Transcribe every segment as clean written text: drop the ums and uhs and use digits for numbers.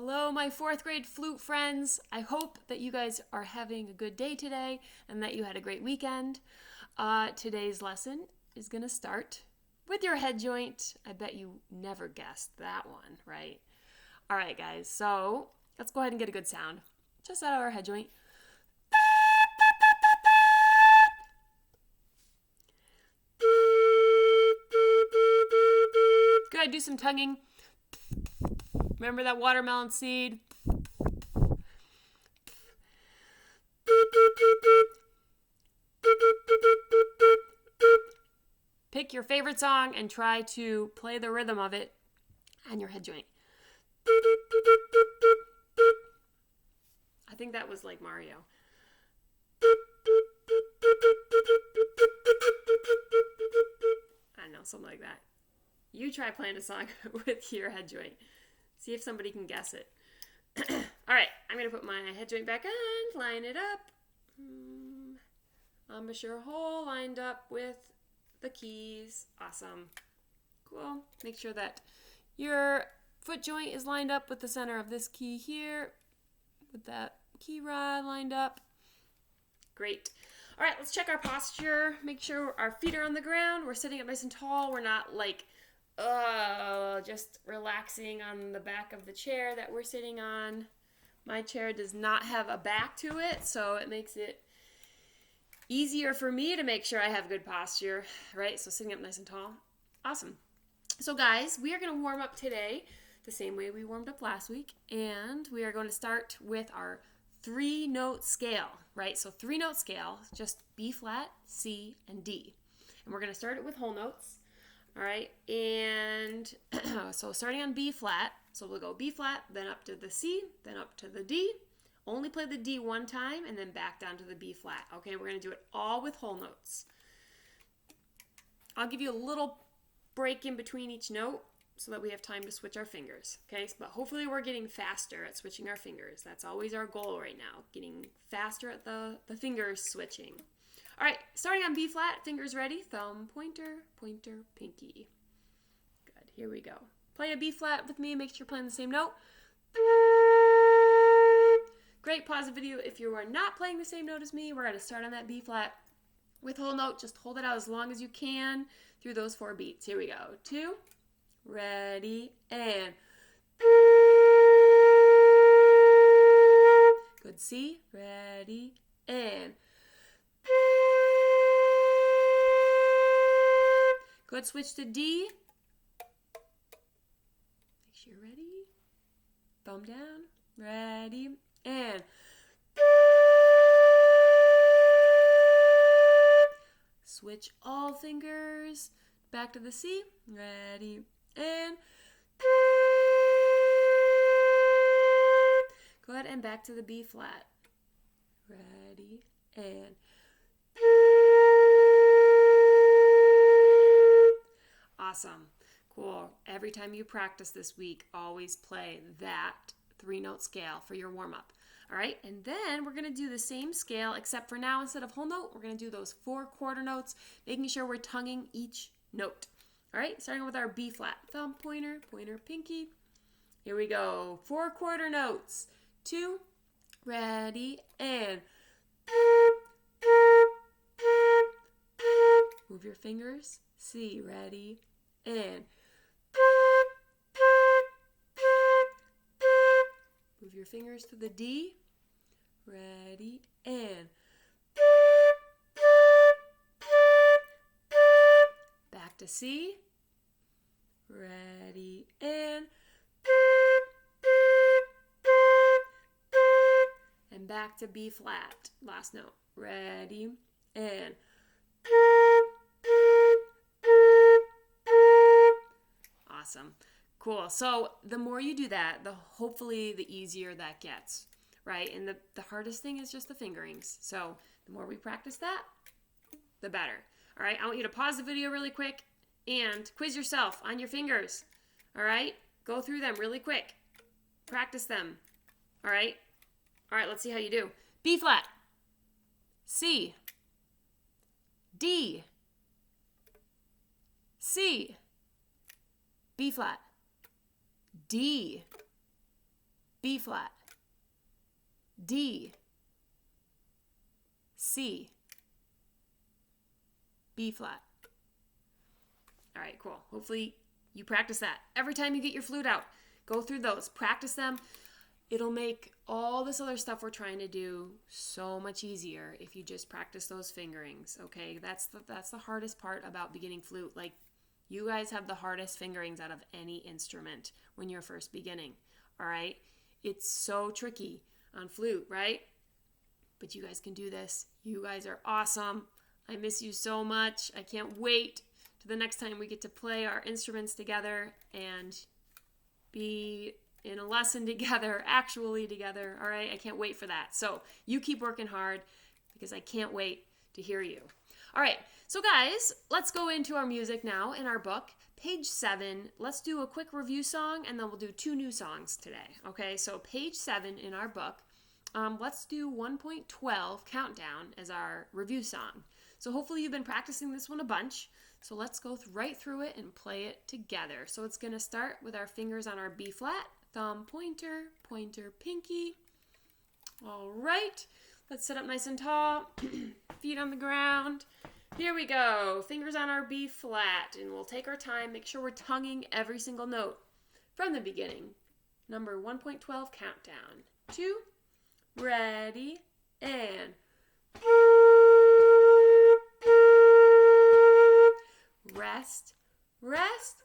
Hello, my fourth grade flute friends. I hope that you guys are having a good day today and that you had a great weekend. Today's lesson is going to start with your head joint. I bet you never guessed that one, right? All right, guys, so let's go ahead and get a good sound just out of our head joint. Good, do some tonguing. Remember that watermelon seed? Pick your favorite song and try to play the rhythm of it on your head joint. I think that was like Mario. I don't know, something like that. You try playing a song with your head joint. See if somebody can guess it. All right, I'm going to put my head joint back on, line it up. Embouchure hole lined up with the keys. Awesome. Cool. Make sure that your foot joint is lined up with the center of this key here, with that key rod lined up. Great. All right, let's check our posture. Make sure our feet are on the ground. We're sitting up nice and tall. We're not like just relaxing on the back of the chair that we're sitting on. My chair does not have a back to it, so it makes it easier for me to make sure I have good posture, right? So sitting up nice and tall. Awesome. So guys, we are going to warm up today the same way we warmed up last week, and we are going to start with our 3-note scale, right? So 3-note scale, just B flat, C, and D. And we're going to start it with whole notes. All right, and so starting on B flat, so we'll go B flat, then up to the C, then up to the D. Only play the D one time and then back down to the B flat. Okay, we're going to do it all with whole notes. I'll give you a little break in between each note so that we have time to switch our fingers. Okay, but hopefully we're getting faster at switching our fingers. That's always our goal right now, getting faster at the fingers switching. All right, starting on B flat, fingers ready, thumb, pointer, pointer, pinky. Good, here we go. Play a B flat with me, make sure you're playing the same note. Great, pause the video if you are not playing the same note as me. We're going to start on that B flat with whole note. Just hold it out as long as you can through those 4 beats. Here we go. 2, ready, and good. C, ready, and good. Switch to D. Make sure you're ready. Thumb down. Ready. And switch all fingers. Back to the C. Ready. And go ahead and back to the B flat. Ready. And awesome. Cool. Every time you practice this week, always play that 3-note scale for your warm-up. All right, and then we're going to do the same scale, except for now, instead of whole note, we're going to do those 4 quarter notes, making sure we're tonguing each note. All right, starting with our B flat. Thumb, pointer, pointer, pinky. Here we go. 4 quarter notes. 2, ready, and move your fingers. C, ready, and move your fingers to the D. Ready, and back to C. Ready, and back to B flat. Last note. Ready, and awesome. Cool. So the more you do that, hopefully the easier that gets, right? And the hardest thing is just the fingerings. So the more we practice that, the better. All right, I want you to pause the video really quick and quiz yourself on your fingers. All right, go through them really quick. Practice them. All right? All right, let's see how you do. B flat, C, D, C, B flat, D, B flat, D, C, B flat. All right, cool. Hopefully you practice that. Every time you get your flute out, go through those, practice them. It'll make all this other stuff we're trying to do so much easier if you just practice those fingerings, okay? That's the hardest part about beginning flute. Like, you guys have the hardest fingerings out of any instrument when you're first beginning, all right? It's so tricky on flute, right? But you guys can do this. You guys are awesome. I miss you so much. I can't wait to the next time we get to play our instruments together and be in a lesson together, actually together, all right? I can't wait for that. So you keep working hard because I can't wait to hear you. All right, so guys, let's go into our music now in our book. Page 7, let's do a quick review song, and then we'll do 2 new songs today, okay? So page 7 in our book, let's do 1.12 Countdown as our review song. So hopefully you've been practicing this one a bunch. So let's go right through it and play it together. So it's going to start with our fingers on our B flat, thumb, pointer, pointer, pinky. All right, let's sit up nice and tall, feet on the ground. Here we go, fingers on our B flat, and we'll take our time, make sure we're tonguing every single note from the beginning. Number 1.12 countdown. 2, ready, and rest, rest.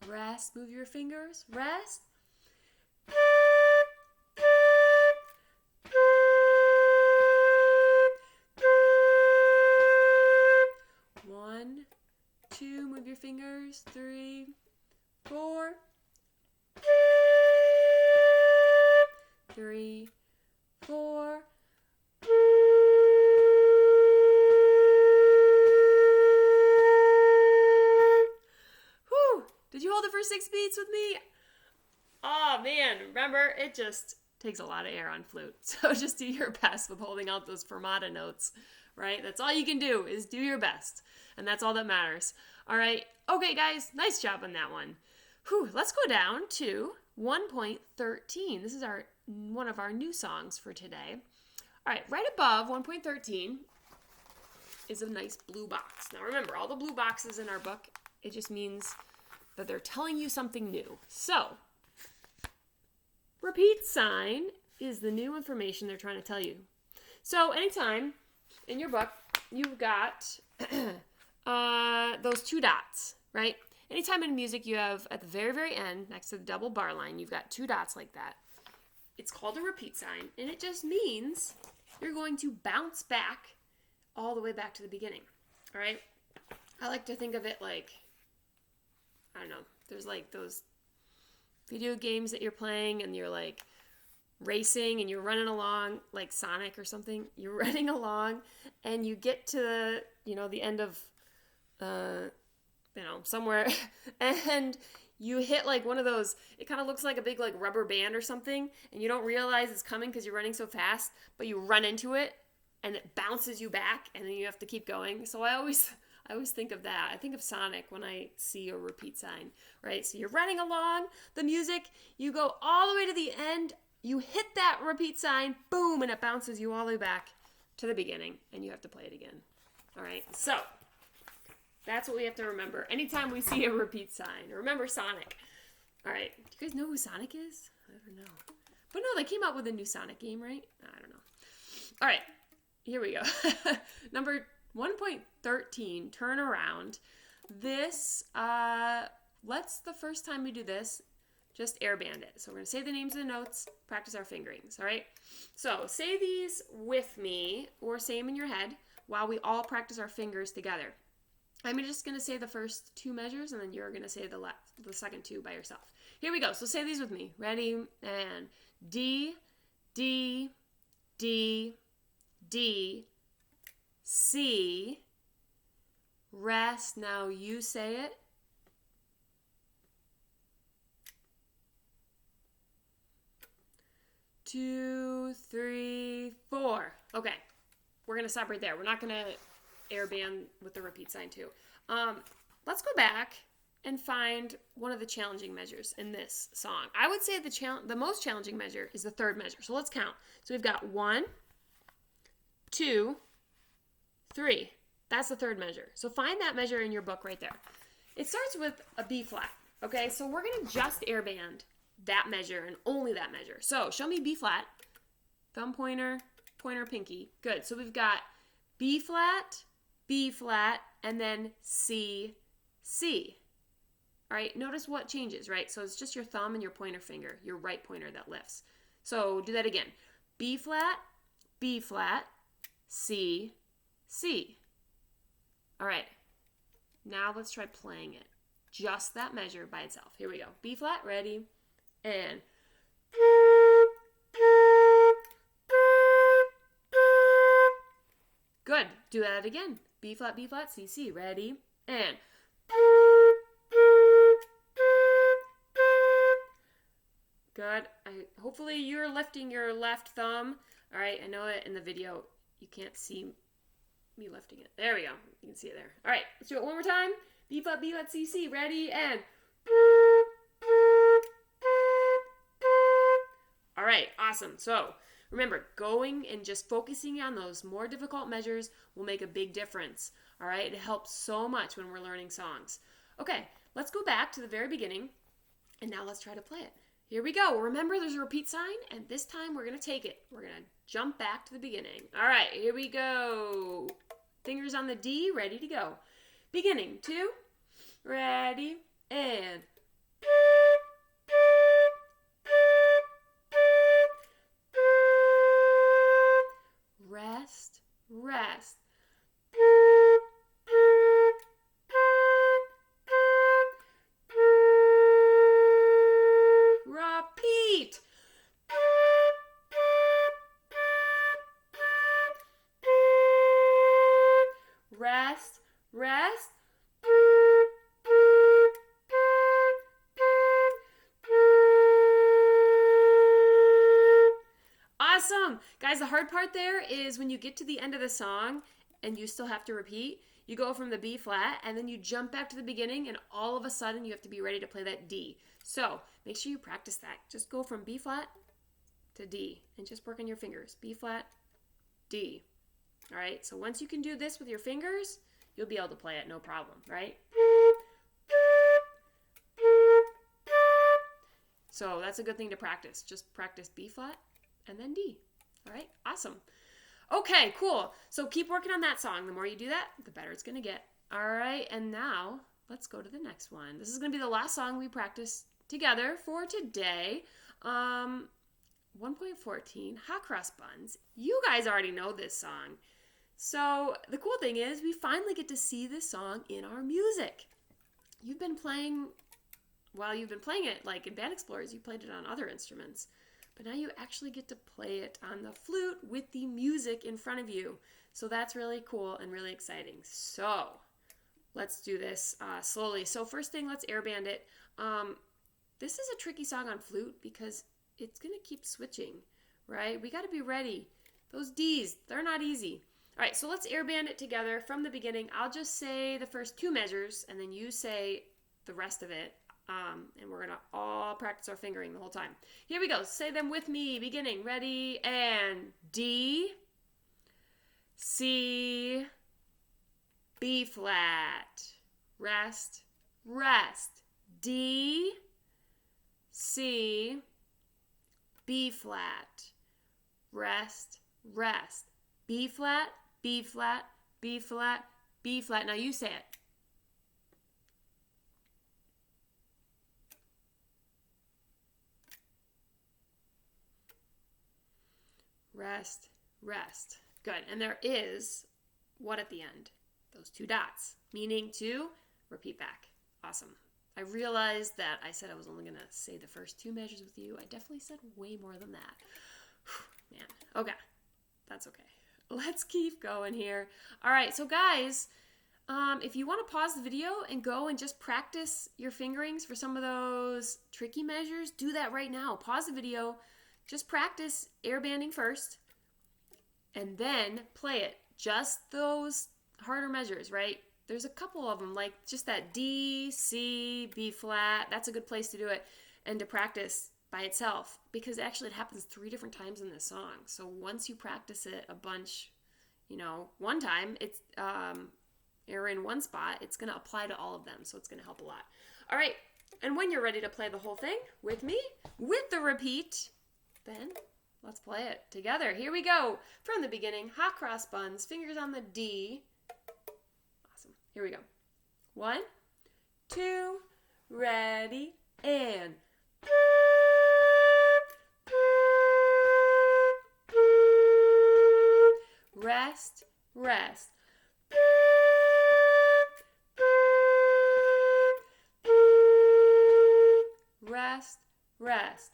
Rest, move your fingers, rest. 1, 2, move your fingers, 3, 4. 3, 4. Whew! Did you hold it for 6 beats with me? Oh man, remember, it just takes a lot of air on flute. So just do your best with holding out those fermata notes, right? That's all you can do is do your best. And that's all that matters. All right. Okay, guys, nice job on that one. Whew, let's go down to 1.13. This is one of our new songs for today. All right, right above 1.13 is a nice blue box. Now remember, all the blue boxes in our book, it just means that they're telling you something new. So, repeat sign is the new information they're trying to tell you. So anytime in your book you've got those 2 dots, right? Anytime in music you have at the very, very end, next to the double bar line, you've got 2 dots like that. It's called a repeat sign, and it just means you're going to bounce back all the way back to the beginning, all right? I like to think of it like, I don't know, there's like those video games that you're playing and you're like racing and you're running along like Sonic or something. You're running along and you get to, the end of, somewhere and you hit like one of those, it kind of looks like a big like rubber band or something, and you don't realize it's coming because you're running so fast, but you run into it and it bounces you back and then you have to keep going. So I always think of that. I think of Sonic when I see a repeat sign, right? So you're running along the music, you go all the way to the end, you hit that repeat sign, boom, and it bounces you all the way back to the beginning, and you have to play it again. All right, so that's what we have to remember anytime we see a repeat sign. Remember Sonic. All right, do you guys know who Sonic is? I don't know. But no, they came out with a new Sonic game, right? I don't know. All right, here we go. Number 1.13, turn around. This, the first time we do this, just airband it. So we're going to say the names of the notes, practice our fingerings, all right? So say these with me, or say them in your head, while we all practice our fingers together. I'm just going to say the first 2 measures, and then you're going to say the second 2 by yourself. Here we go. So say these with me. Ready? And D, D, D, D, C, rest. Now you say it. Two, three, 4. Okay. We're going to stop right there. We're not going to air band with the repeat sign too. Let's go back and find one of the challenging measures in this song. I would say the most challenging measure is the third measure. So let's count. So we've got 1, 2, 3. That's the third measure. So find that measure in your book right there. It starts with a B flat. Okay, so we're going to just air band that measure and only that measure. So show me B flat, thumb pointer, pointer, pinky. Good. So we've got B flat, and then C, C. All right, notice what changes, right? So it's just your thumb and your pointer finger, your right pointer that lifts. So do that again. B flat, C, C. All right, now let's try playing it. Just that measure by itself. Here we go. B flat, ready, and good. Do that again. B flat, C, C, ready, and good. Hopefully you're lifting your left thumb. All right, I know it in the video. You can't see me lifting it. There we go. You can see it there. All right, let's do it one more time. B flat, C, C, ready, and all right, awesome. So remember, going and just focusing on those more difficult measures will make a big difference. All right, it helps so much when we're learning songs. Okay, let's go back to the very beginning, and now let's try to play it. Here we go. Remember, there's a repeat sign, and this time we're going to take it. We're going to jump back to the beginning. All right, here we go. Fingers on the D, ready to go. Beginning, 2, ready, and rest, rest. Repeat. Rest, rest. Awesome. Guys, the hard part there is when you get to the end of the song and you still have to repeat, you go from the B flat and then you jump back to the beginning and all of a sudden you have to be ready to play that D. So make sure you practice that. Just go from B flat to D and just work on your fingers. B flat, D. All right, so once you can do this with your fingers, you'll be able to play it no problem, right? So that's a good thing to practice. Just practice B flat and then D. All right, awesome. Okay, cool. So keep working on that song. The more you do that, the better it's going to get. All right, and now let's go to the next one. This is going to be the last song we practice together for today. 1.14, Hot Cross Buns. You guys already know this song. So the cool thing is we finally get to see this song in our music. You've been playing it like in Band Explorers, you played it on other instruments. But now you actually get to play it on the flute with the music in front of you. So that's really cool and really exciting. So let's do this slowly. So first thing, let's air band it. This is a tricky song on flute because it's going to keep switching, right? We got to be ready. Those D's, they're not easy. All right, so let's air band it together from the beginning. I'll just say the first 2 measures, and then you say the rest of it. And we're going to all practice our fingering the whole time. Here we go. Say them with me. Beginning. Ready? And D, C, B flat. Rest, rest. D, C, B flat. Rest, rest. B flat, B flat, B flat, B flat. Now you say it. Rest, rest. Good. And there is what at the end? Those 2 dots, meaning to repeat back. Awesome. I realized that I said I was only going to say the first 2 measures with you. I definitely said way more than that. Whew, man. Okay. That's okay. Let's keep going here. All right. So guys, if you want to pause the video and go and just practice your fingerings for some of those tricky measures, do that right now. Pause the video. Just practice air banding first, and then play it. Just those harder measures, right? There's a couple of them, like just that D, C, B flat. That's a good place to do it and to practice by itself, because actually it happens 3 different times in this song. So once you practice it a bunch, one time, it's or in one spot, it's going to apply to all of them. So it's going to help a lot. All right. And when you're ready to play the whole thing with me, with the repeat, then let's play it together. Here we go. From the beginning, hot cross buns, fingers on the D. Awesome. Here we go. 1, 2, ready, and... Rest, rest. Rest, rest.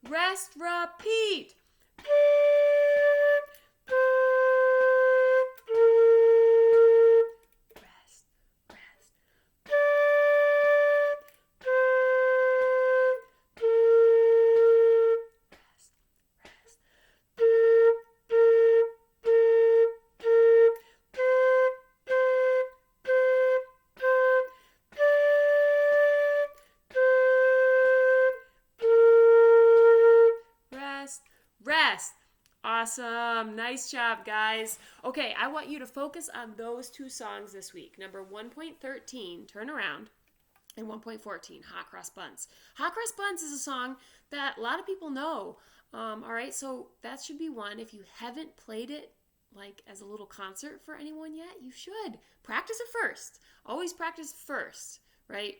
Rest, repeat. Rest, rest. Rest, rest. Awesome. Nice job, guys. Okay, I want you to focus on those 2 songs this week. Number 1.13, Turn Around, and 1.14, Hot Cross Buns. Hot Cross Buns is a song that a lot of people know. All right, so that should be one. If you haven't played it like as a little concert for anyone yet, you should. Practice it first. Always practice first, right?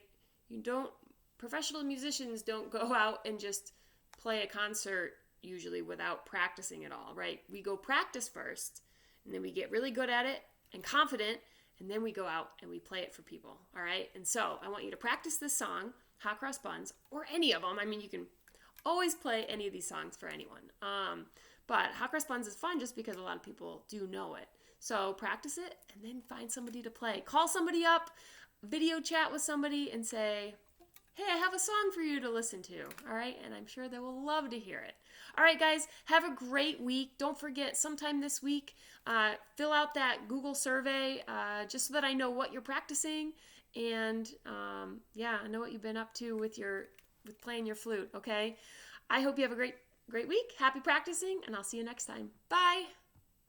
Professional musicians don't go out and just play a concert usually without practicing at all, right? We go practice first, and then we get really good at it and confident, and then we go out and we play it for people, all right? And so I want you to practice this song, Hot Cross Buns, or any of them. I mean, you can always play any of these songs for anyone. But Hot Cross Buns is fun just because a lot of people do know it. So practice it and then find somebody to play. Call somebody up, video chat with somebody, and say, hey, I have a song for you to listen to, all right? And I'm sure they will love to hear it. All right, guys, have a great week. Don't forget, sometime this week, fill out that Google survey just so that I know what you're practicing. And, I know what you've been up to with playing your flute, okay? I hope you have a great week. Happy practicing, and I'll see you next time. Bye.